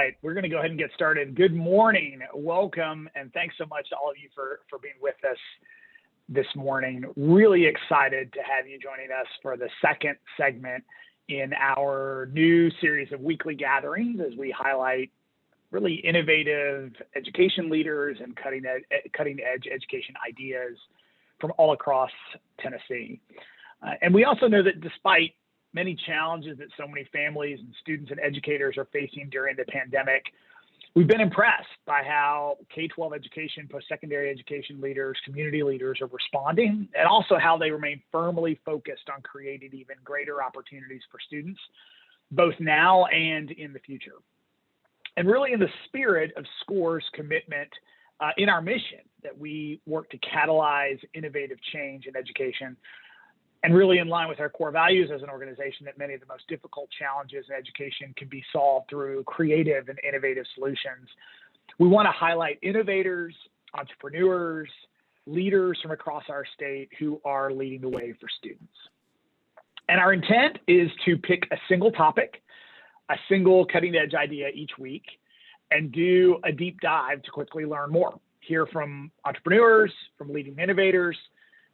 right, we're going to go ahead and get started. Good morning, welcome, and thanks so much to all of you for being with us this morning. Really excited to have you joining us for the second segment in our new series of weekly gatherings as we highlight really innovative education leaders and cutting edge education ideas from all across Tennessee. And we also know that despite many challenges that so many families and students and educators are facing during the pandemic, we've been impressed by how K-12 education, post-secondary education leaders, community leaders are responding, and also how they remain firmly focused on creating even greater opportunities for students, both now and in the future. And really in the spirit of SCORE's commitment in our mission that we work to catalyze innovative change in education, and really in line with our core values as an organization that many of the most difficult challenges in education can be solved through creative and innovative solutions. We want to highlight innovators, entrepreneurs, leaders from across our state who are leading the way for students. And our intent is to pick a single topic, a single cutting edge idea each week, and do a deep dive to quickly learn more, hear from entrepreneurs, from leading innovators,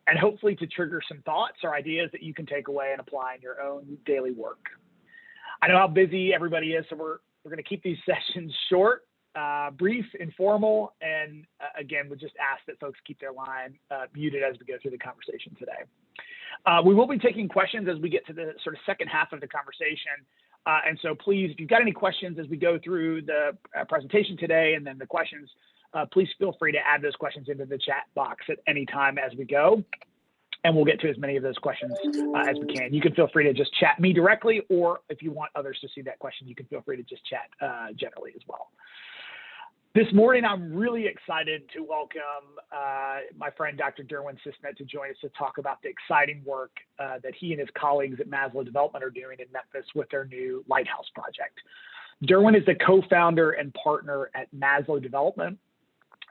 and hopefully to trigger some thoughts or ideas that you can take away and apply in your own daily work. I know how busy everybody is, so we're going to keep these sessions short, brief, informal, and again, we'll just ask that folks keep their line muted as we go through the conversation today. We will be taking questions as we get to the sort of second half of the conversation. And so please, if you've got any questions as we go through the presentation today and then the questions, please feel free to add those questions into the chat box at any time as we go, and we'll get to as many of those questions as we can. You can feel free to just chat me directly, or if you want others to see that question, you can feel free to just chat generally as well. This morning, I'm really excited to welcome my friend, Dr. Derwin Sisnett, to join us to talk about the exciting work that he and his colleagues at Maslow Development are doing in Memphis with their new Lighthouse Project. Derwin is the co-founder and partner at Maslow Development,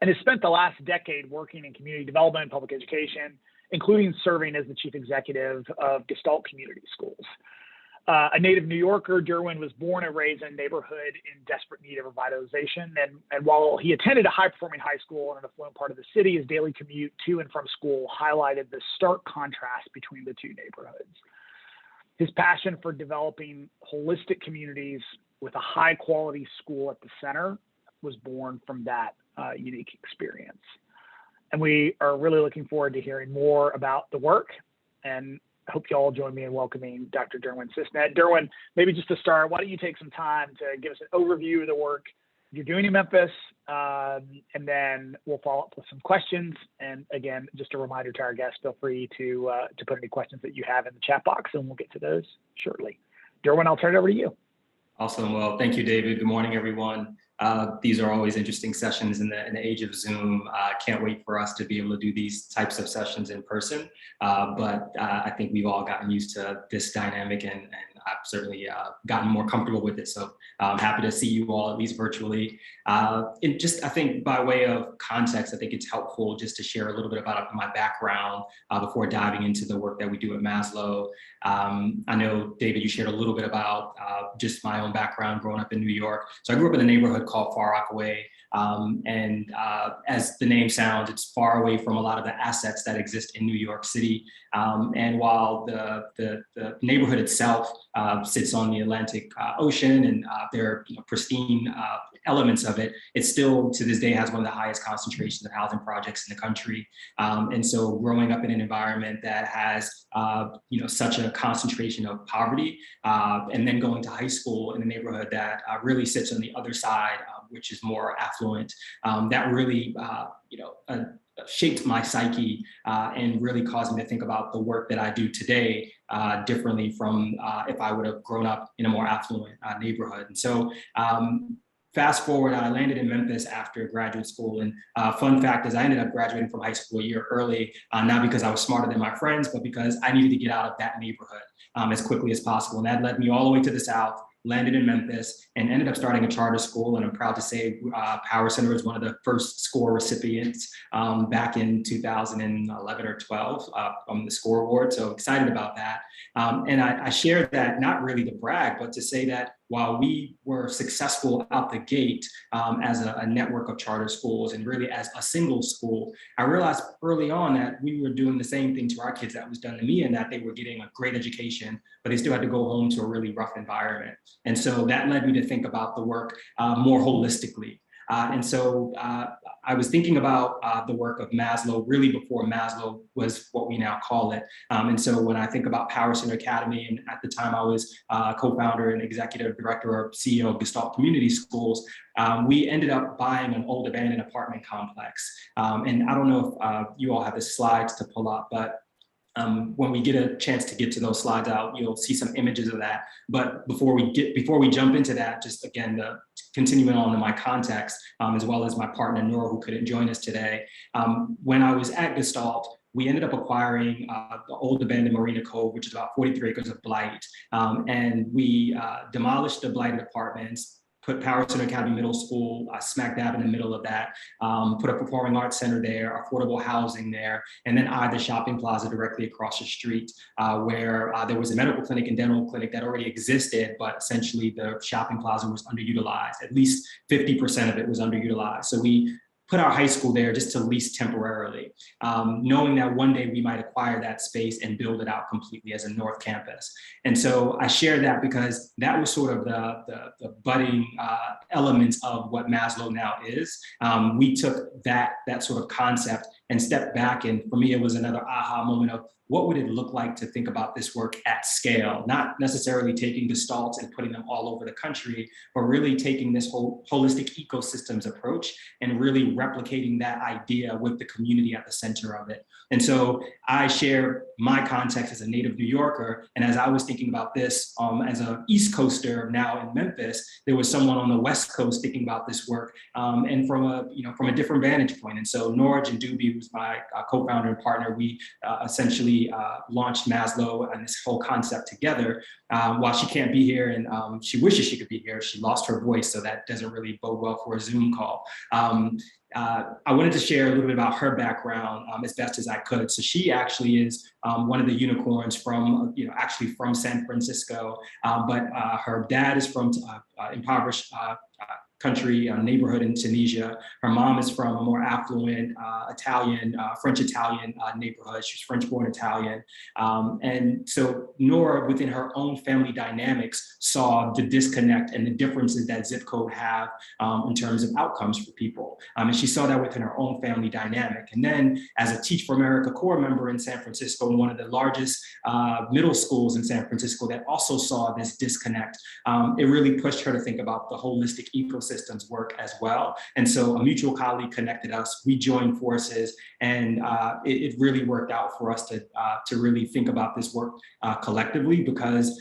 and has spent the last decade working in community development and public education, including serving as the chief executive of Gestalt Community Schools. A native New Yorker, Derwin was born and raised in a neighborhood in desperate need of revitalization. And while he attended a high-performing high school in an affluent part of the city, his daily commute to and from school highlighted the stark contrast between the two neighborhoods. His passion for developing holistic communities with a high-quality school at the center was born from that unique experience. And we are really looking forward to hearing more about the work, and I hope you all join me in welcoming Dr. Derwin Sisnett. Derwin, maybe just to start, why don't you take some time to give us an overview of the work you're doing in Memphis, and then we'll follow up with some questions. And again, just a reminder to our guests, feel free to put any questions that you have in the chat box, and we'll get to those shortly. Derwin, I'll turn it over to you. Awesome. Well, thank you, David. Good morning, everyone. These are always interesting sessions in the age of Zoom. Can't wait for us to be able to do these types of sessions in person. But I think we've all gotten used to this dynamic, and I've certainly gotten more comfortable with it. So I'm happy to see you all, at least virtually. And just, I think by way of context, I think it's helpful just to share a little bit about my background before diving into the work that we do at Maslow. I know, David, you shared a little bit about just my own background growing up in New York. So I grew up in a neighborhood called Far Rockaway. As the name sounds, it's far away from a lot of the assets that exist in New York City. And while the neighborhood itself sits on the Atlantic Ocean, and there are pristine elements of it, it still to this day has one of the highest concentrations of housing projects in the country. And so growing up in an environment that has such a concentration of poverty, and then going to high school in a neighborhood that really sits on the other side, which is more affluent, that really shaped my psyche and really caused me to think about the work that I do today differently from if I would have grown up in a more affluent neighborhood. And so fast forward, I landed in Memphis after graduate school. And fun fact is I ended up graduating from high school a year early, not because I was smarter than my friends, but because I needed to get out of that neighborhood as quickly as possible. And that led me all the way to the South, landed in Memphis, and ended up starting a charter school. And I'm proud to say Power Center was one of the first SCORE recipients back in 2011 or 12 from the SCORE Award. So excited about that. And I shared that not really to brag, but to say that while we were successful out the gate as a network of charter schools and really as a single school, I realized early on that we were doing the same thing to our kids that was done to me, and that they were getting a great education, but they still had to go home to a really rough environment. And so that led me to think about the work more holistically. And so I was thinking about the work of Maslow really before Maslow was what we now call it. And so when I think about Power Center Academy, and at the time I was co-founder and executive director or CEO of Gestalt Community Schools, we ended up buying an old abandoned apartment complex. And I don't know if you all have the slides to pull up, but when we get a chance to get to those slides out, you'll see some images of that. But before we jump into that, just again, continuing on to my context, as well as my partner, Nora, who couldn't join us today. When I was at Gestalt, we ended up acquiring the old abandoned Marina Cove, which is about 43 acres of blight. And we demolished the blighted apartments, put Power Center Academy Middle School smack dab in the middle of that, put a performing arts center there, affordable housing there, and then the shopping plaza directly across the street, where there was a medical clinic and dental clinic that already existed, but essentially the shopping plaza was underutilized. At least 50% of it was underutilized. So we put our high school there just to lease temporarily, knowing that one day we might acquire that space and build it out completely as a North Campus. And so I share that because that was sort of the budding elements of what Maslow now is. We took that sort of concept and stepped back, and for me, it was another aha moment of what would it look like to think about this work at scale, not necessarily taking gestalts and putting them all over the country, but really taking this whole holistic ecosystems approach and really replicating that idea with the community at the center of it. And so I share my context as a native New Yorker, and as I was thinking about this as an East Coaster now in Memphis, there was someone on the West Coast thinking about this work, and from a different vantage point. And so Norj and Doobie, who's my co-founder and partner, we essentially launched Maslow and this whole concept together. While she can't be here and she wishes she could be here, she lost her voice, so that doesn't really bode well for a Zoom call. I wanted to share a little bit about her background as best as I could. So she actually is one of the unicorns from, actually from San Francisco, but her dad is from impoverished country, neighborhood in Tunisia. Her mom is from a more affluent Italian, French-Italian neighborhood. She's French-born Italian. And so Nora, within her own family dynamics, saw the disconnect and the differences that zip code have in terms of outcomes for people. And she saw that within her own family dynamic. And then as a Teach for America core member in San Francisco, one of the largest middle schools in San Francisco that also saw this disconnect, it really pushed her to think about the holistic ecosystem work as well. And so a mutual colleague connected us, we joined forces, and it really worked out for us to really think about this work collectively, because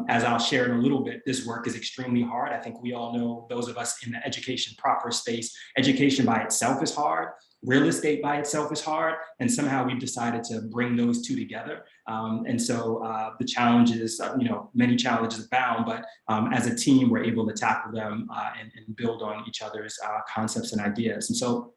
as I'll share in a little bit, this work is extremely hard. I think we all know, those of us in the education proper space, education by itself is hard. Real estate by itself is hard, and somehow we've decided to bring those two together. And so the challenges, many challenges abound, but as a team, we're able to tackle them and build on each other's concepts and ideas. And so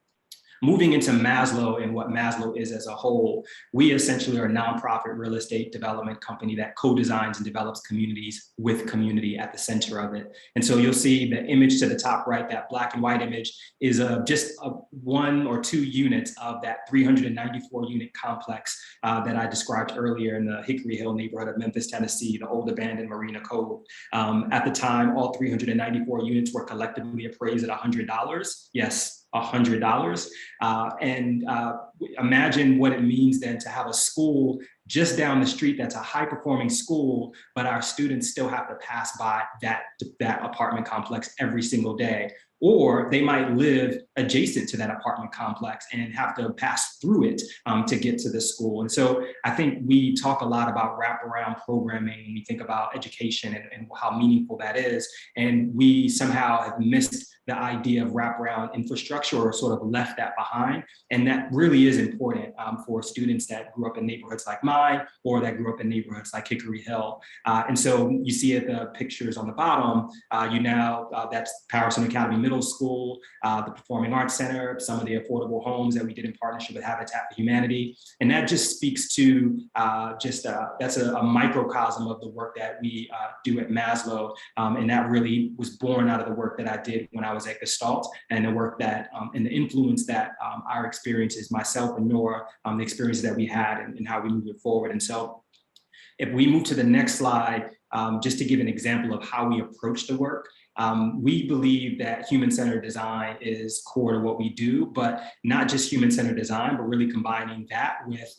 moving into Maslow and what Maslow is as a whole, we essentially are a nonprofit real estate development company that co-designs and develops communities with community at the center of it. And so you'll see the image to the top right, that black and white image, is just one or two units of that 394 unit complex that I described earlier in the Hickory Hill neighborhood of Memphis, Tennessee, the old abandoned Marina Cove. At the time, all 394 units were collectively appraised at $100. Yes, $100. And imagine what it means then to have a school just down the street that's a high performing school, but our students still have to pass by that apartment complex every single day. Or they might live adjacent to that apartment complex and have to pass through it to get to the school. And so I think we talk a lot about wraparound programming when we think about education and how meaningful that is. And we somehow have missed the idea of wraparound infrastructure, or sort of left that behind. And that really is important for students that grew up in neighborhoods like mine, or that grew up in neighborhoods like Hickory Hill. And so you see at the pictures on the bottom, that's Power Center Academy middle school, the Performing Arts Center, some of the affordable homes that we did in partnership with Habitat for Humanity. And that just speaks to that's a microcosm of the work that we do at Maslow. And that really was born out of the work that I did when I was at Gestalt, and the work that, and the influence that our experiences, myself and Nora, the experiences that we had and how we move it forward. And so if we move to the next slide, just to give an example of how we approach the work, we believe that human-centered design is core to what we do, but not just human-centered design, but really combining that with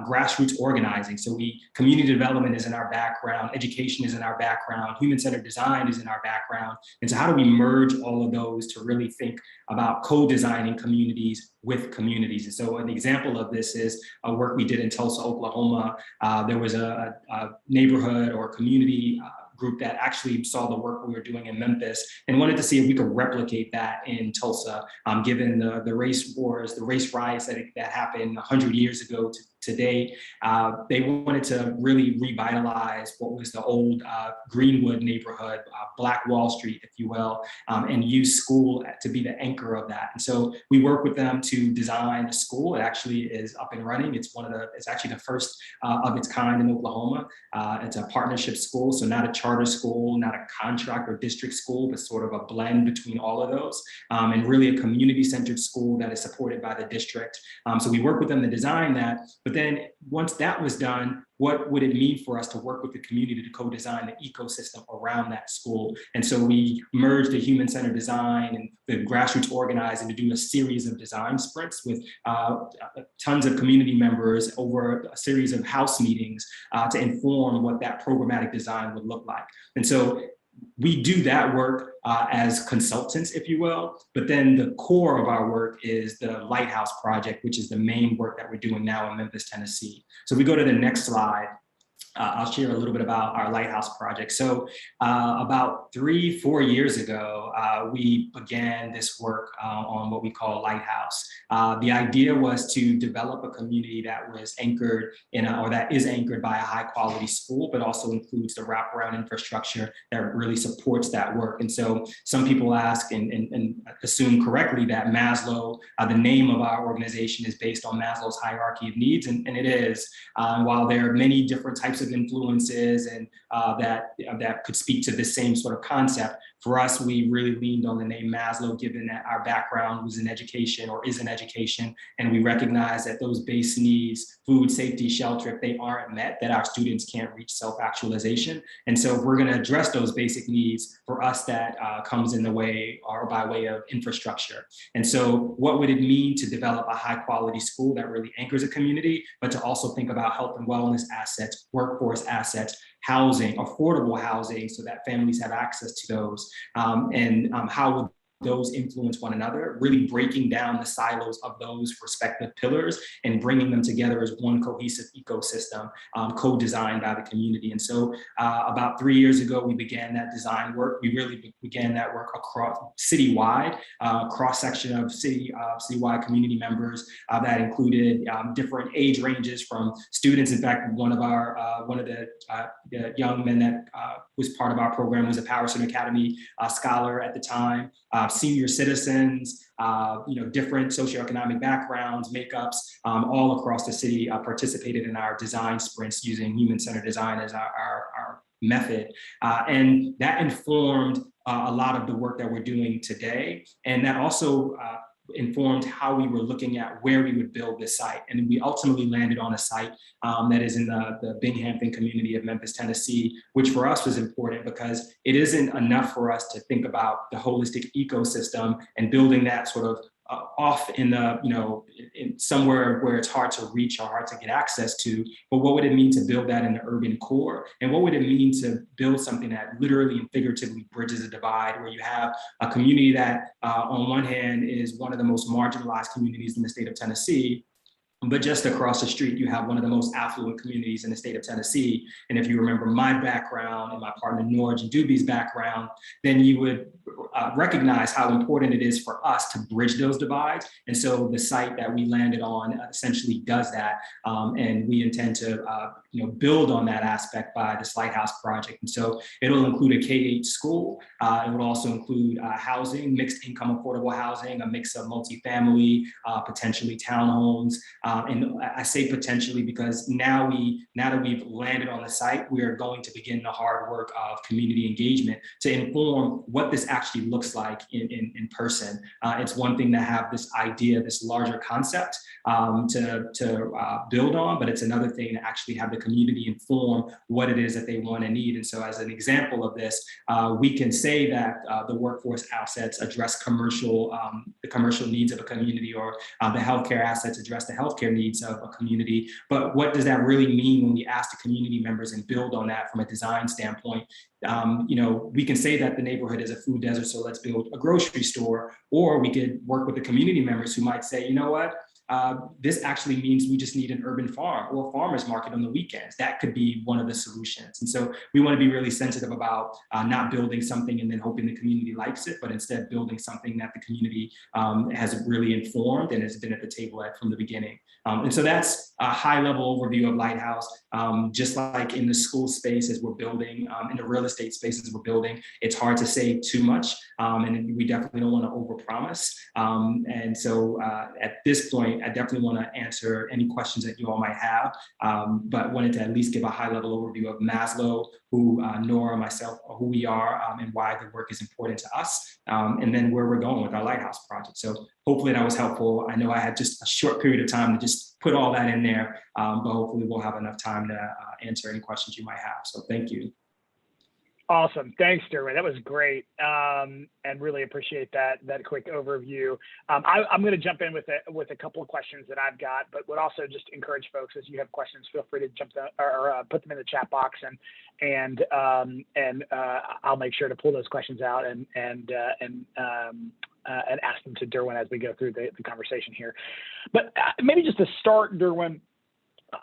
grassroots organizing. So community development is in our background, education is in our background, human-centered design is in our background. And so how do we merge all of those to really think about co-designing communities with communities? And so an example of this is a work we did in Tulsa, Oklahoma. There was a neighborhood or community group that actually saw the work we were doing in Memphis and wanted to see if we could replicate that in Tulsa, given the race wars, the race riots that happened 100 years ago to today. They wanted to really revitalize what was the old Greenwood neighborhood, Black Wall Street, if you will, and use school to be the anchor of that. And so we work with them to design a school. It actually is up and running. It's actually the first of its kind in Oklahoma. It's a partnership school, so not a charter school, not a contract or district school, but sort of a blend between all of those, and really a community-centered school that is supported by the district. So we work with them to design that, but then once that was done, what would it mean for us to work with the community to co-design the ecosystem around that school? And so we merged the human-centered design and the grassroots organizing to do a series of design sprints with tons of community members over a series of house meetings to inform what that programmatic design would look like. And so we do that work as consultants, if you will, but then the core of our work is the Lighthouse Project, which is the main work that we're doing now in Memphis, Tennessee. So we go to the next slide. I'll share a little bit about our Lighthouse Project. So about 3-4 years ago, we began this work on what we call Lighthouse. The idea was to develop a community that was anchored or that is anchored by a high quality school, but also includes the wraparound infrastructure that really supports that work. And so some people ask and assume correctly that Maslow, the name of our organization, is based on Maslow's hierarchy of needs, and it is. While there are many different types of influences and that could speak to the same sort of concept, for us, we really leaned on the name Maslow, given that our background was in education or is in education, and we recognize that those base needs, food, safety, shelter, if they aren't met, that our students can't reach self-actualization. And so if we're going to address those basic needs, for us that comes in the way or by way of infrastructure. And so what would it mean to develop a high quality school that really anchors a community, but to also think about health and wellness assets, workforce assets, housing, affordable housing, so that families have access to those, and how would those influence one another, really breaking down the silos of those respective pillars and bringing them together as one cohesive ecosystem, co-designed by the community. And so about 3 years ago, we began that design work. We really began that work across citywide, cross-section of citywide community members that included different age ranges from students. In fact, one of the young men that was part of our program was a Patterson Academy scholar at the time. Senior citizens, different socioeconomic backgrounds, makeups, all across the city participated in our design sprints using human-centered design as our method. And that informed a lot of the work that we're doing today. And that also informed how we were looking at where we would build this site. And we ultimately landed on a site that is in the Binghamton community of Memphis, Tennessee, which for us was important because it isn't enough for us to think about the holistic ecosystem and building that sort of off in the, in somewhere where it's hard to reach or hard to get access to, but what would it mean to build that in the urban core? And what would it mean to build something that literally and figuratively bridges a divide, where you have a community that on one hand is one of the most marginalized communities in the state of Tennessee, But just across the street, you have one of the most affluent communities in the state of Tennessee. And if you remember my background and my partner Norge and Doobie's background, then you would recognize how important it is for us to bridge those divides. And so the site that we landed on essentially does that. And we intend to build on that aspect by this Lighthouse Project. And so it'll include a K-8 school. It will also include housing, mixed income affordable housing, a mix of multifamily, potentially townhomes. And I say potentially because now that we've landed on the site, we are going to begin the hard work of community engagement to inform what this actually looks like in person. It's one thing to have this idea, this larger concept to build on, but it's another thing to actually have the community inform what it is that they want and need. And so as an example of this, we can say that the workforce assets address the commercial needs of a community, or the healthcare assets address the healthcare needs of a community. But what does that really mean when we ask the community members and build on that from a design standpoint? We can say that the neighborhood is a food desert, so let's build a grocery store, or we could work with the community members who might say, you know what, this actually means we just need an urban farm or a farmer's market on the weekends. That could be one of the solutions. And so we want to be really sensitive about not building something and then hoping the community likes it, but instead building something that the community has really informed and has been at the table from the beginning. And so that's a high level overview of Lighthouse. Just like in the school space as we're building, in the real estate spaces we're building, it's hard to say too much, and we definitely don't want to overpromise. And so at this point, I definitely want to answer any questions that you all might have, but wanted to at least give a high level overview of Maslow, who Nora, myself, who we are, and why the work is important to us, and then where we're going with our Lighthouse Project. So hopefully that was helpful. I know I had just a short period of time to just put all that in there, but hopefully we'll have enough time to answer any questions you might have. So thank you. Awesome. Thanks, Derwin. That was great, and really appreciate that quick overview. I'm going to jump in with a couple of questions that I've got, but would also just encourage folks, as you have questions, feel free to jump or put them in the chat box, and I'll make sure to pull those questions out and ask them to Derwin as we go through the conversation here. But maybe just to start, Derwin,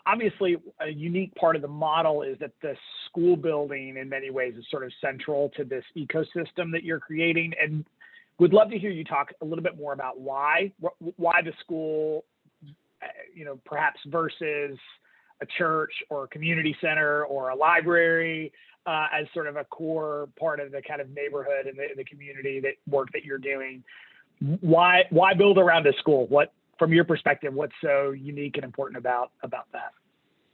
obviously a unique part of the model is that the school building in many ways is sort of central to this ecosystem that you're creating, and would love to hear you talk a little bit more about why the school, perhaps versus a church or a community center or a library as sort of a core part of the kind of neighborhood and the community work that you're doing. Why build around a school? What, from your perspective, what's so unique and important about that?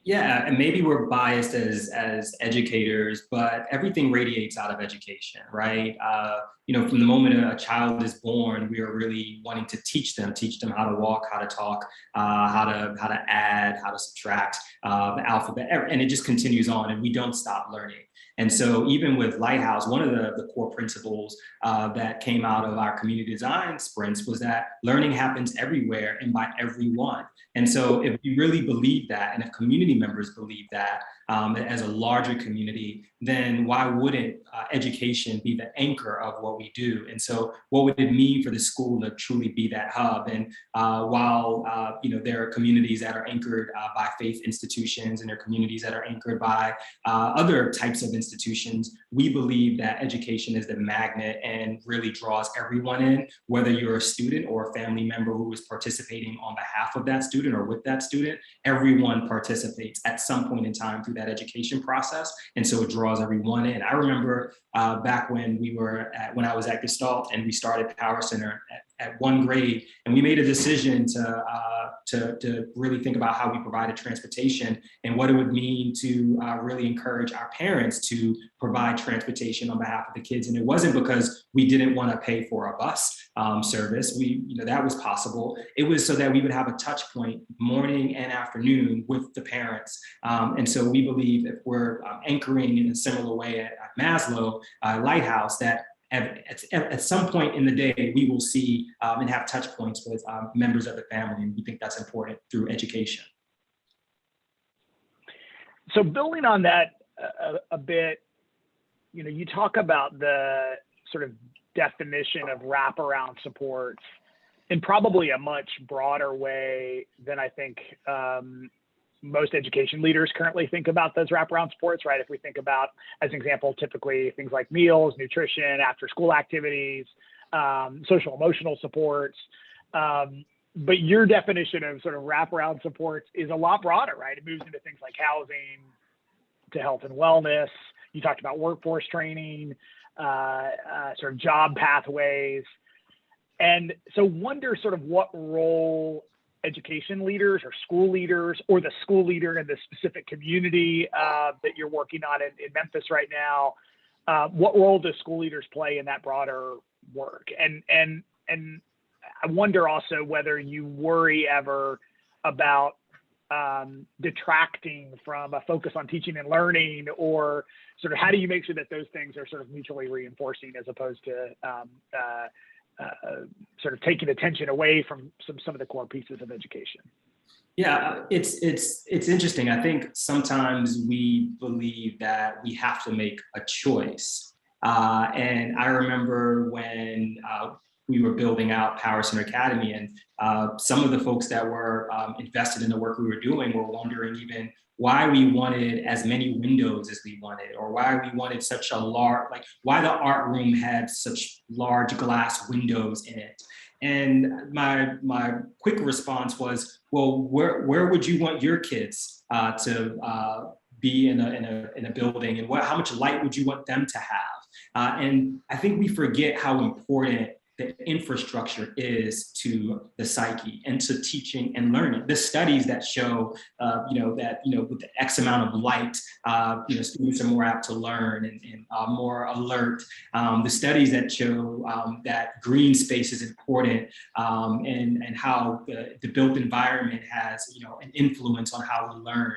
Yeah, and maybe we're biased as educators, but everything radiates out of education, right? From the moment a child is born, we are really wanting to teach them how to walk, how to talk, how to add, how to subtract, the alphabet, and it just continues on, and we don't stop learning. And so even with Lighthouse, one of the core principles that came out of our community design sprints was that learning happens everywhere and by everyone. And so if you really believe that, and if community members believe that as a larger community, then why wouldn't education be the anchor of what we do? And so what would it mean for the school to truly be that hub? And while there are communities that are anchored by faith institutions, and there are communities that are anchored by other types of institutions, we believe that education is the magnet and really draws everyone in, whether you're a student or a family member who is participating on behalf of that student or with that student. Everyone participates at some point in time through that education process, and so it draws everyone in. I remember back when I was at Gestalt and we started Power Center at one grade, and we made a decision to really think about how we provided transportation and what it would mean to really encourage our parents to provide transportation on behalf of the kids. And it wasn't because we didn't want to pay for a bus service. That was possible. It was so that we would have a touch point morning and afternoon with the parents. And so we believe if we're anchoring in a similar way at Maslow, Lighthouse, that at some point in the day, we will see and have touch points with members of the family. And we think that's important through education. So building on that a bit, you talk about the sort of definition of wraparound supports in probably a much broader way than I think most education leaders currently think about those wraparound supports, right? If we think about, as an example, typically things like meals, nutrition, after school activities, social emotional supports. But your definition of sort of wraparound supports is a lot broader, right? It moves into things like housing, to health and wellness. You talked about workforce training, sort of job pathways. And so wonder sort of what role education leaders or school leaders or the school leader in the specific community that you're working on in Memphis right now, what role do school leaders play in that broader work? And I wonder also whether you worry ever about detracting from a focus on teaching and learning, or sort of how do you make sure that those things are sort of mutually reinforcing as opposed to sort of taking attention away from some of the core pieces of education? Yeah, it's interesting. I think sometimes we believe that we have to make a choice. And I remember when we were building out Power Center Academy, and some of the folks that were invested in the work we were doing were wondering even why we wanted as many windows as we wanted, or why we wanted such a large, like why the art room had such large glass windows in it. And my quick response was, well, where would you want your kids to be in a building, and how much light would you want them to have? And I think we forget how important the infrastructure is to the psyche and to teaching and learning. The studies that show, that with the X amount of light, students are more apt to learn and more alert. The studies that show that green space is important, and how the built environment has, an influence on how we learn.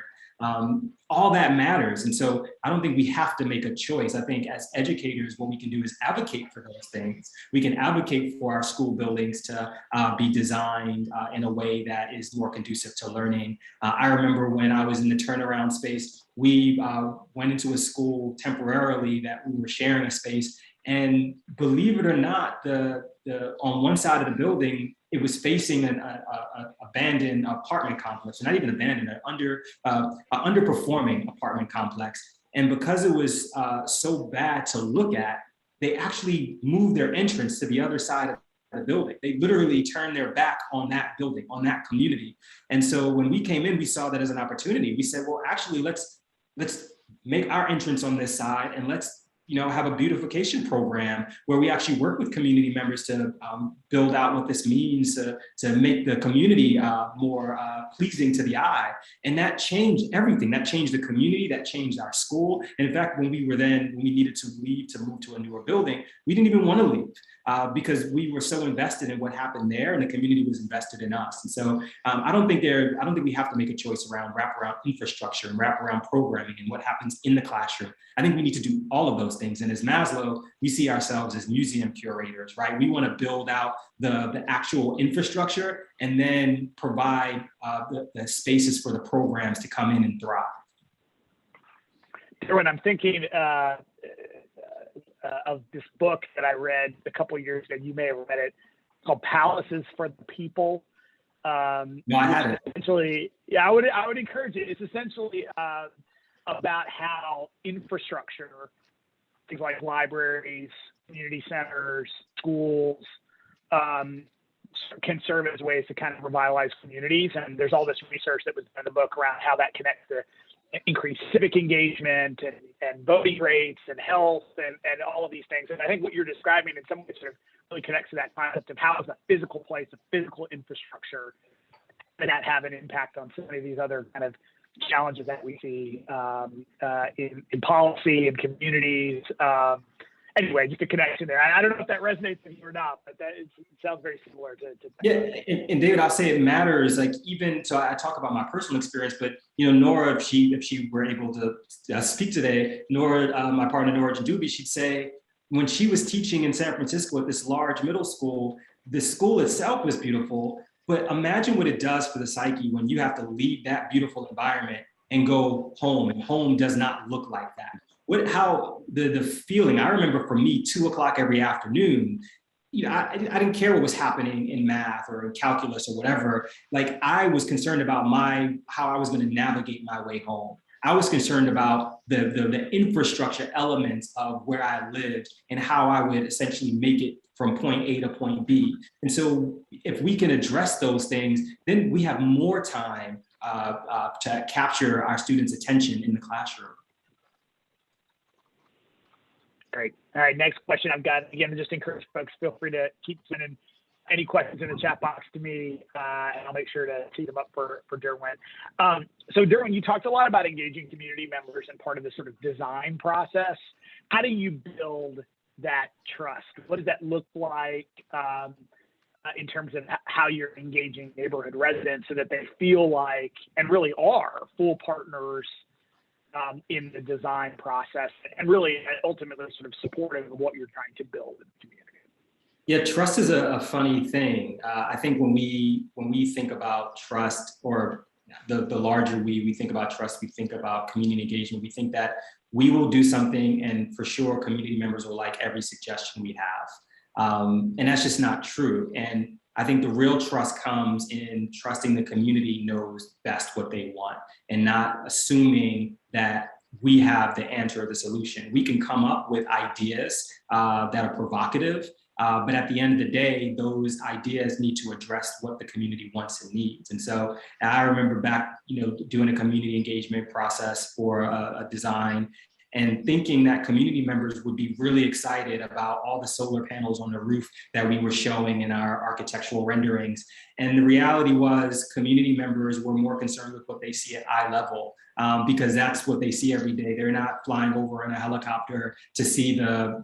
All that matters. And so I don't think we have to make a choice. I think as educators, what we can do is advocate for those things. We can advocate for our school buildings to be designed in a way that is more conducive to learning. I remember when I was in the turnaround space, we went into a school temporarily that we were sharing a space. And believe it or not, the on one side of the building, it was facing an abandoned apartment complex, not even abandoned, an underperforming apartment complex. And because it was so bad to look at, they actually moved their entrance to the other side of the building. They literally turned their back on that building, on that community. And so when we came in, we saw that as an opportunity. We said, well, actually, let's make our entrance on this side, and let's have a beautification program where we actually work with community members to build out what this means to make the community more pleasing to the eye. And that changed everything. That changed the community, that changed our school. And in fact, when we needed to leave to move to a newer building, we didn't even want to leave because we were so invested in what happened there, and the community was invested in us. And so I don't think we have to make a choice around wraparound infrastructure and wraparound programming and what happens in the classroom. I think we need to do all of those things. And as Maslow, we see ourselves as museum curators, right? We want to build out the actual infrastructure and then provide the spaces for the programs to come in and thrive. Derwin, I'm thinking of this book that I read a couple of years ago. You may have read it, called Palaces for the People. No, I haven't. Essentially, yeah, I would encourage it. It's essentially about how infrastructure, things like libraries, community centers, schools, can serve as ways to kind of revitalize communities. And there's all this research that was done in the book around how that connects to increased civic engagement and voting rates and health and all of these things. And I think what you're describing in some ways sort of really connects to that concept of how is a physical place, a physical infrastructure, and that have an impact on so many of these other kind of challenges that we see in policy and communities. Anyway, just a connection there. I don't know if that resonates with you or not, but it sounds very similar to yeah, and David, I'll say it matters. Like so I talk about my personal experience, but Nora, if she were able to speak today, Nora, my partner Nora Jandubi, she'd say when she was teaching in San Francisco at this large middle school, the school itself was beautiful. But imagine what it does for the psyche when you have to leave that beautiful environment and go home, and home does not look like that. How the feeling, I remember for me, 2:00 every afternoon, I didn't care what was happening in math or in calculus or whatever. Like, I was concerned about how I was going to navigate my way home. I was concerned about the infrastructure elements of where I lived and how I would essentially make it from point A to point B. And so if we can address those things, then we have more time to capture our students' attention in the classroom. Great. All right, next question I've got. Again, just encourage folks, feel free to keep sending any questions in the chat box to me, and I'll make sure to tee them up for Derwin. So Derwin, you talked a lot about engaging community members and part of the sort of design process. How do you build that trust? What does that look like in terms of how you're engaging neighborhood residents so that they feel like, and really are, full partners in the design process, and really ultimately sort of supportive of what you're trying to build in the community? Yeah, trust is a funny thing. I think when we think about trust, or the larger we think about trust, we think about community engagement. We think that we will do something, and for sure, community members will like every suggestion we have. And that's just not true. And I think the real trust comes in trusting the community knows best what they want, and not assuming that we have the answer or the solution. We can come up with ideas that are provocative, but at the end of the day, those ideas need to address what the community wants and needs. And so I remember back, doing a community engagement process for a design, and thinking that community members would be really excited about all the solar panels on the roof that we were showing in our architectural renderings. And the reality was community members were more concerned with what they see at eye level, because that's what they see every day. They're not flying over in a helicopter to see the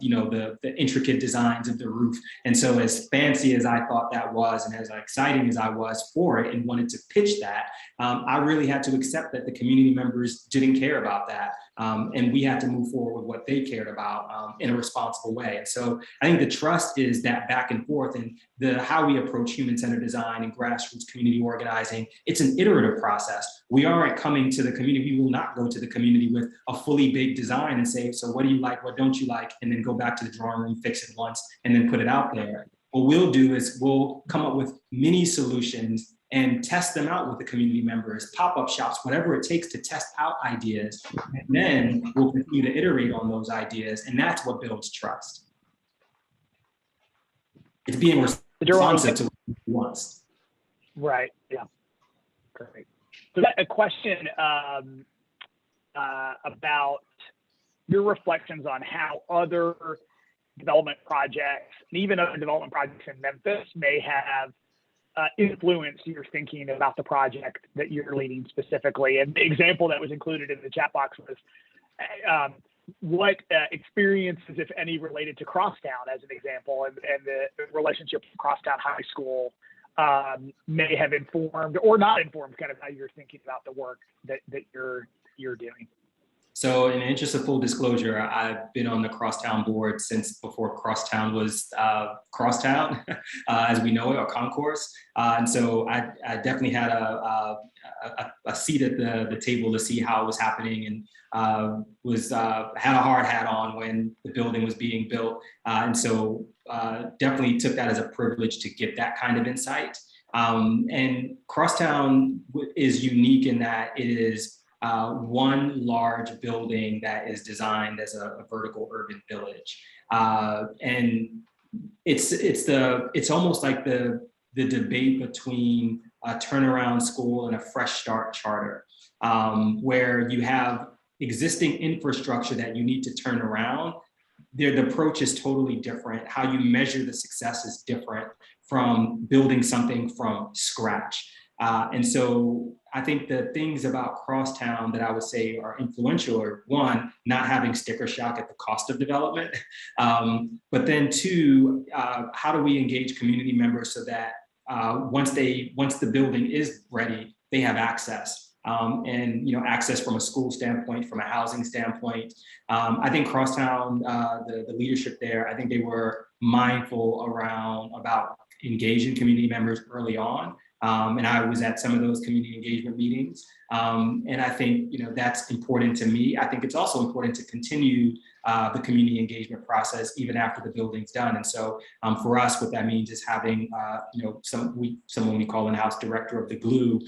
intricate designs of the roof. And so as fancy as I thought that was, and as exciting as I was for it and wanted to pitch that, I really had to accept that the community members didn't care about that. And we had to move forward with what they cared about in a responsible way. And so I think the trust is that back and forth, and how we approach human-centered design and grassroots community organizing. It's an iterative process. We aren't coming to the community. We will not go to the community with a fully baked design and say, so what do you like, what don't you like? And then go back to the drawing room, fix it once, and then put it out there. What we'll do is we'll come up with mini solutions and test them out with the community members, pop-up shops, whatever it takes to test out ideas. And then we'll continue to iterate on those ideas. And that's what builds trust. It's being responsive to what he wants. Right, yeah, perfect. So a question about your reflections on how other development projects, and even other development projects in Memphis, may have influenced your thinking about the project that you're leading specifically. And the example that was included in the chat box was what experiences, if any, related to Crosstown as an example, and the relationship with Crosstown High School may have informed or not informed kind of how you're thinking about the work that you're doing. So in the interest of full disclosure, I've been on the Crosstown board since before Crosstown was Crosstown, as we know it, or Concourse. And so I definitely had a seat at the table to see how it was happening, and had a hard hat on when the building was being built. And so definitely took that as a privilege to get that kind of insight. And Crosstown is unique in that it is one large building that is designed as a vertical urban village, and it's almost like the debate between a turnaround school and a fresh start charter, where you have existing infrastructure that you need to turn around. The approach is totally different. How you measure the success is different from building something from scratch. And so I think the things about Crosstown that I would say are influential are, one, not having sticker shock at the cost of development. But then two, how do we engage community members so that once the building is ready, they have access. And access from a school standpoint, from a housing standpoint. I think Crosstown, the leadership there, I think they were mindful about engaging community members early on. And I was at some of those community engagement meetings. And I think, that's important to me. I think it's also important to continue the community engagement process even after the building's done. And so for us, what that means is having, someone we call in-house director of the glue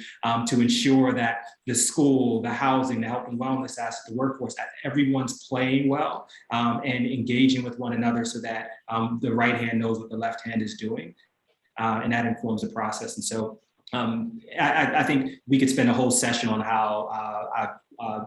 to ensure that the school, the housing, the health and wellness aspect, the workforce, that everyone's playing well and engaging with one another so that the right hand knows what the left hand is doing. And that informs the process. And so I think we could spend a whole session on how I've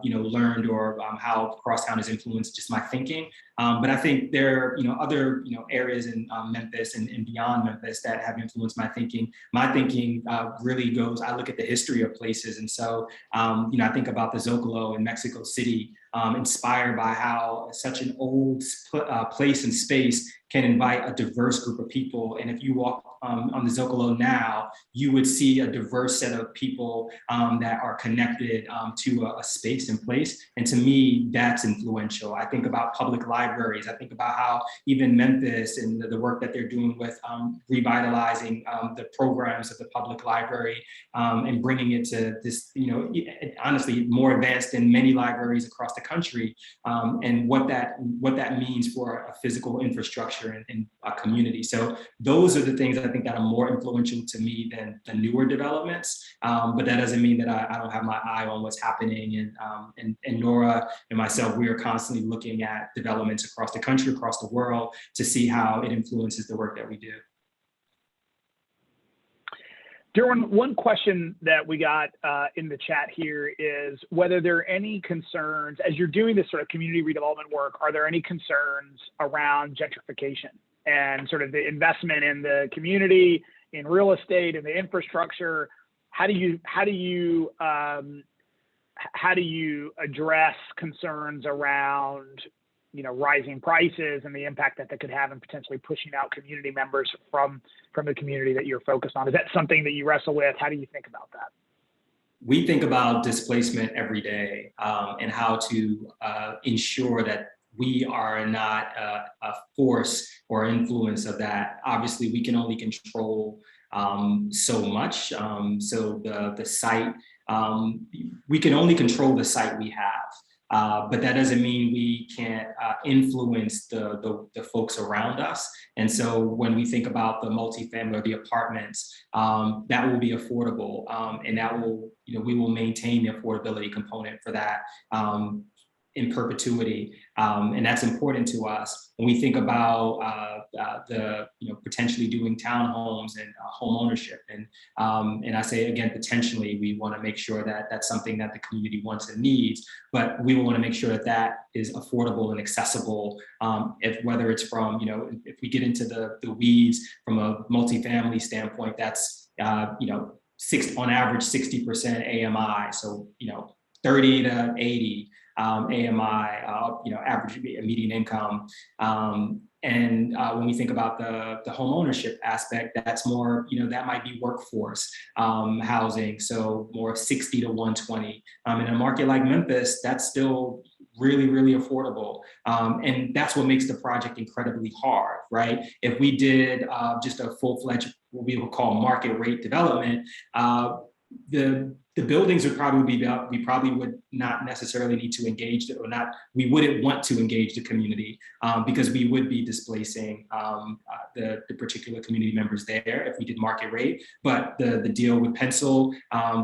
learned or how crosstown has influenced just my thinking. But I think there are other areas in Memphis and beyond Memphis that have influenced my thinking. My thinking really goes. I look at the history of places, and so I think about the Zocalo in Mexico City, inspired by how such an old place and space can invite a diverse group of people. And if you walk on the Zocalo now, you would see a diverse set of people that are connected to a space and place. And to me, that's influential. I think about public libraries. I think about how even Memphis and the work that they're doing with revitalizing the programs of the public library and bringing it to this, honestly, more advanced than many libraries across the country, and what that means for a physical infrastructure and a community. So those are the things I think that are more influential to me than the newer developments. But that doesn't mean that I don't have my eye on what's happening. And Nora and myself, we are constantly looking at developments across the country, across the world, to see how it influences the work that we do. Derwin, one question that we got in the chat here is whether there are any concerns, as you're doing this sort of community redevelopment work, are there any concerns around gentrification and sort of the investment in the community, in real estate, and the infrastructure? How do you address concerns around rising prices and the impact that could have in potentially pushing out community members from the community that you're focused on? Is that something that you wrestle with? How do you think about that? We think about displacement every day and how to ensure that we are not a force or influence of that. Obviously, we can only control so much. So the site, we can only control the site we have. But that doesn't mean we can't influence the folks around us. And so when we think about the multifamily or the apartments, that will be affordable, and that will, we will maintain the affordability component for that in perpetuity, and that's important to us. When we think about potentially doing townhomes and home ownership, and I say again potentially, we want to make sure that that's something that the community wants and needs, but we want to make sure that that is affordable and accessible. Whether it's from if we get into the weeds from a multifamily standpoint, that's on average 60% AMI, so 30 to 80. AMI, average median income. And when we think about the home ownership aspect, that's more, that might be workforce housing, so more 60 to 120. In a market like Memphis, that's still really, really affordable. And that's what makes the project incredibly hard, right? If we did just a full-fledged, what we would call market rate development, the buildings would probably be up. We probably would not necessarily need to engage it, or not. We wouldn't want to engage the community because we would be displacing the particular community members there if we did market rate. But the deal would pencil.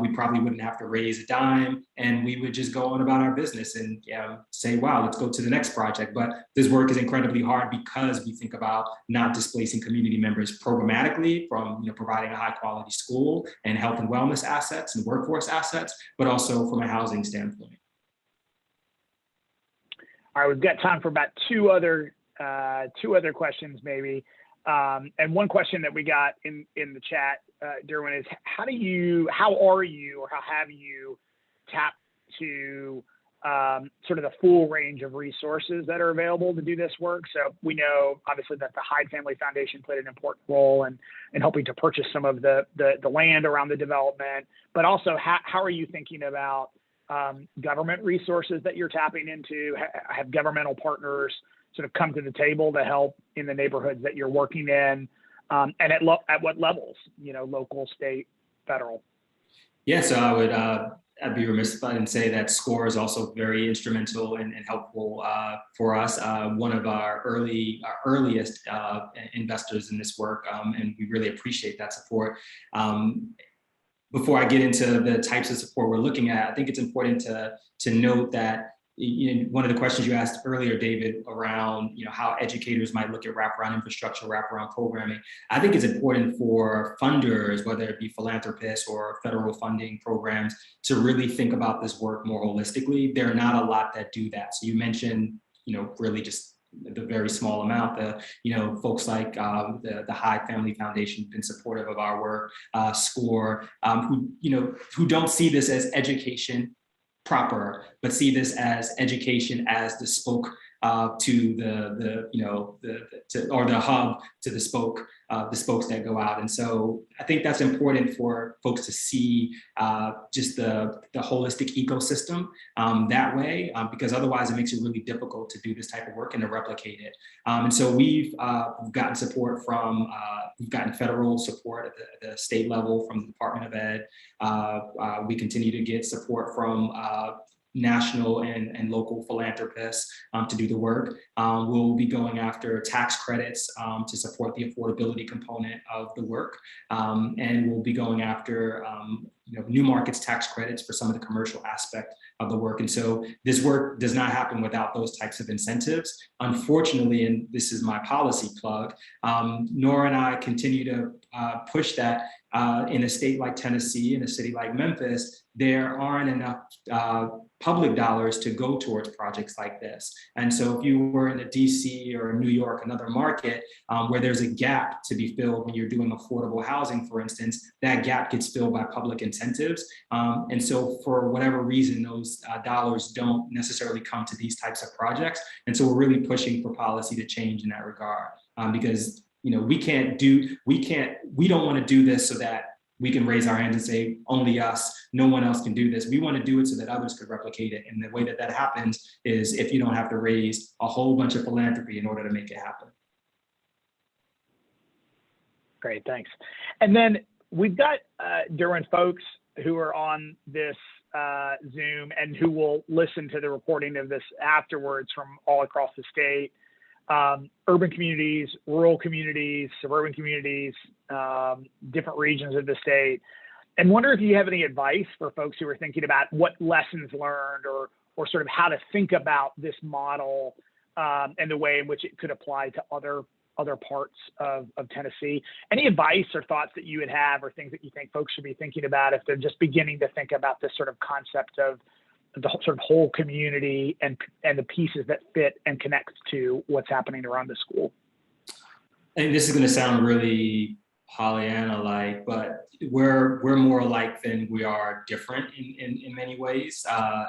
We probably wouldn't have to raise a dime, and we would just go on about our business and say, "Wow, let's go to the next project." But this work is incredibly hard because we think about not displacing community members programmatically from providing a high quality school and health and wellness assets and workforce assets, but also from a housing standpoint. All right, we've got time for about two other questions maybe. And one question that we got in the chat, Derwin, is how are you or how have you tapped to sort of the full range of resources that are available to do this work? So we know obviously that the Hyde Foundation played an important role in helping to purchase some of the land around the development, but also how are you thinking about government resources that you're tapping into? Have governmental partners sort of come to the table to help in the neighborhoods that you're working in, and at what levels? Local, state, federal? Yeah, so I'd be remiss if I didn't say that SCORE is also very instrumental and helpful for us. One of our earliest investors in this work, and we really appreciate that support. Before I get into the types of support we're looking at, I think it's important to note that one of the questions you asked earlier, David, around how educators might look at wraparound infrastructure, wraparound programming. I think it's important for funders, whether it be philanthropists or federal funding programs, to really think about this work more holistically. There are not a lot that do that. So you mentioned, really just the very small amount. Folks like the Hyde Family Foundation have been supportive of our work. SCORE, who don't see this as education proper, but see this as education as the spoke to the hub to the spokes that go out. And so I think that's important for folks to see just the holistic ecosystem that way, because otherwise it makes it really difficult to do this type of work and to replicate it. And so we've gotten support from, we've gotten federal support at the state level from the Department of Ed. We continue to get support from national and local philanthropists to do the work. We'll be going after tax credits to support the affordability component of the work. And we'll be going after new markets tax credits for some of the commercial aspect of the work. And so this work does not happen without those types of incentives. Unfortunately, and this is my policy plug, Nora and I continue to push that in a state like Tennessee, in a city like Memphis, there aren't enough public dollars to go towards projects like this. And so if you were in a DC or New York, another market where there's a gap to be filled when you're doing affordable housing, for instance, that gap gets filled by public incentives. And so for whatever reason, those dollars don't necessarily come to these types of projects. And so we're really pushing for policy to change in that regard, because we don't want to do this so that we can raise our hands and say, only us, no one else can do this. We want to do it so that others could replicate it. And the way that that happens is if you don't have to raise a whole bunch of philanthropy in order to make it happen. Great, thanks. And then we've got Derwin folks who are on this Zoom and who will listen to the recording of this afterwards from all across the state. Urban communities, rural communities, suburban communities, different regions of the state, and wonder if you have any advice for folks who are thinking about what lessons learned or sort of how to think about this model and the way in which it could apply to other parts of Tennessee. Any advice or thoughts that you would have or things that you think folks should be thinking about if they're just beginning to think about this sort of concept of the sort of whole community and the pieces that fit and connect to what's happening around the school? And this is going to sound really Pollyanna-like, but we're more alike than we are different in many ways. I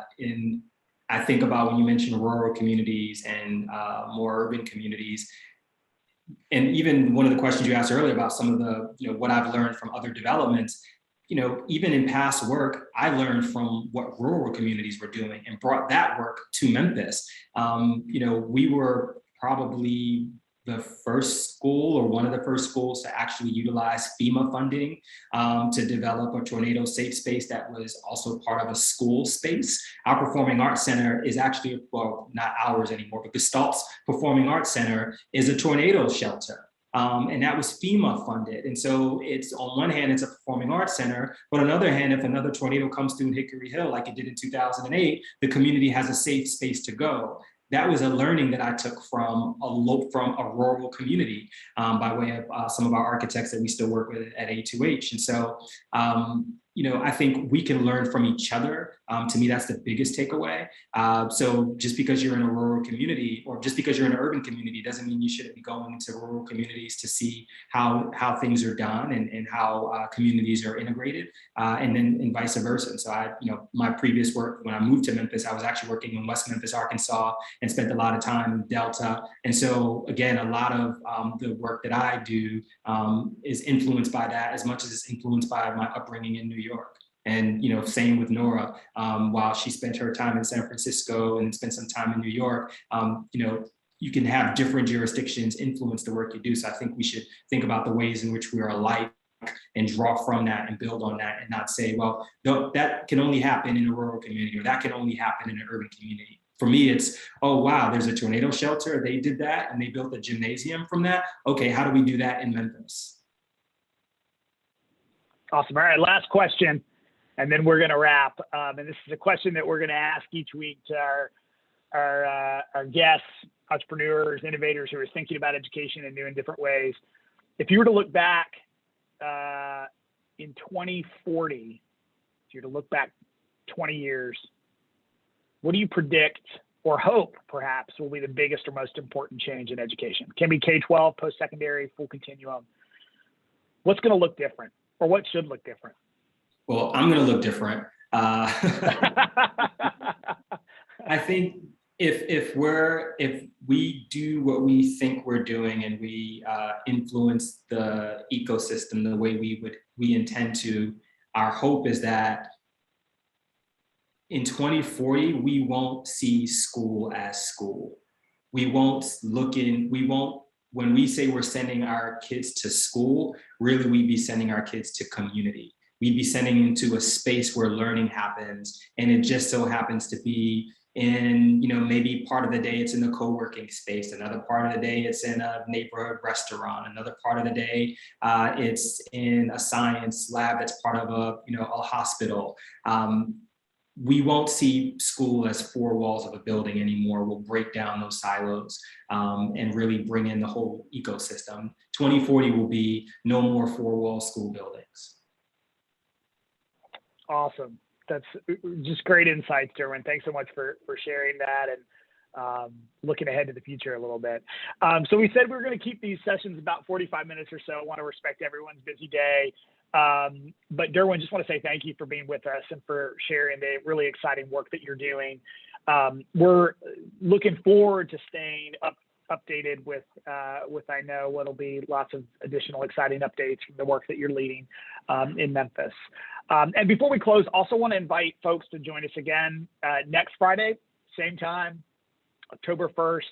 think about when you mention rural communities and more urban communities, and even one of the questions you asked earlier about some of the, what I've learned from other developments. Even in past work, I learned from what rural communities were doing and brought that work to Memphis. We were probably the first school or one of the first schools to actually utilize FEMA funding to develop a tornado safe space that was also part of a school space. Our Performing Arts Center is actually, well, not ours anymore, but Gestalt's Performing Arts Center is a tornado shelter. And that was FEMA funded. And so it's, on one hand, it's a performing arts center, but on the other hand, if another tornado comes through Hickory Hill, like it did in 2008, the community has a safe space to go. That was a learning that I took from a rural community by way of some of our architects that we still work with at A2H. And so, I think we can learn from each other. To me, that's the biggest takeaway. So just because you're in a rural community or just because you're in an urban community doesn't mean you shouldn't be going into rural communities to see how things are done and how communities are integrated, and vice versa. And so my previous work, when I moved to Memphis, I was actually working in West Memphis, Arkansas, and spent a lot of time in Delta. And so again, a lot of the work that I do is influenced by that as much as it's influenced by my upbringing in New York. And, same with Nora, while she spent her time in San Francisco and spent some time in New York, you can have different jurisdictions influence the work you do. So I think we should think about the ways in which we are alike and draw from that and build on that and not say, well, no, that can only happen in a rural community or that can only happen in an urban community. For me, it's, oh, wow, there's a tornado shelter. They did that and they built a gymnasium from that. Okay, how do we do that in Memphis? Awesome. All right, last question, and then we're going to wrap. And this is a question that we're going to ask each week to our guests, entrepreneurs, innovators who are thinking about education in new and different ways. If you were to look back in 2040, if you were to look back 20 years, what do you predict or hope perhaps will be the biggest or most important change in education? Can be K-12, post-secondary, full continuum. What's going to look different, or what should look different? Well, I'm going to look different. I think if we do what we think we're doing and we influence the ecosystem the way we intend to, our hope is that in 2040, we won't see school as school. When we say we're sending our kids to school, really we'd be sending our kids to community. We'd be sending them to a space where learning happens. And it just so happens to be in, maybe part of the day it's in a co-working space, another part of the day it's in a neighborhood restaurant, another part of the day it's in a science lab that's part of a hospital. We won't see school as four walls of a building anymore. We'll break down those silos and really bring in the whole ecosystem. 2040 will be no more four-wall school buildings. Awesome. That's just great insights, Derwin. Thanks so much for sharing that and looking ahead to the future a little bit. So we said we were going to keep these sessions about 45 minutes or so. I want to respect everyone's busy day. But Derwin, just want to say thank you for being with us and for sharing the really exciting work that you're doing. We're looking forward to staying updated with I know what'll be lots of additional exciting updates from the work that you're leading in Memphis. And before we close, also want to invite folks to join us again next Friday, same time, October 1st,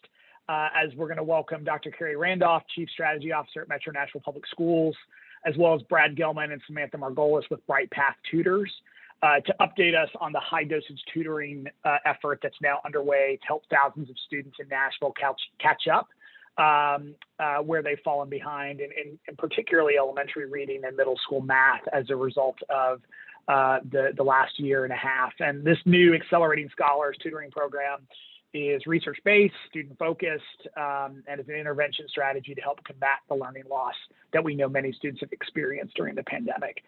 as we're going to welcome Dr. Carrie Randolph, Chief Strategy Officer at Metro Nashville Public Schools, as well as Brad Gilman and Samantha Margolis with Bright Path Tutors to update us on the high dosage tutoring effort that's now underway to help thousands of students in Nashville catch up where they've fallen behind, and particularly elementary reading and middle school math as a result of the last year and a half. And this new Accelerating Scholars tutoring program is research-based, student-focused, and is an intervention strategy to help combat the learning loss that we know many students have experienced during the pandemic.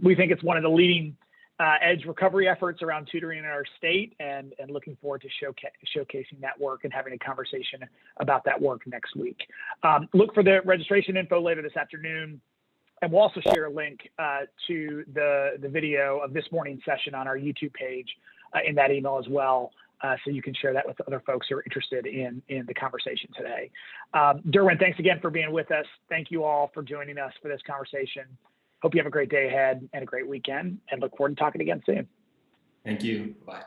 We think it's one of the leading edge recovery efforts around tutoring in our state, and looking forward to showcasing that work and having a conversation about that work next week. Look for the registration info later this afternoon, and we'll also share a link to the video of this morning's session on our YouTube page in that email as well. So you can share that with other folks who are interested in the conversation today. Derwin, thanks again for being with us. Thank you all for joining us for this conversation. Hope you have a great day ahead and a great weekend, and look forward to talking again soon. Thank you. Bye.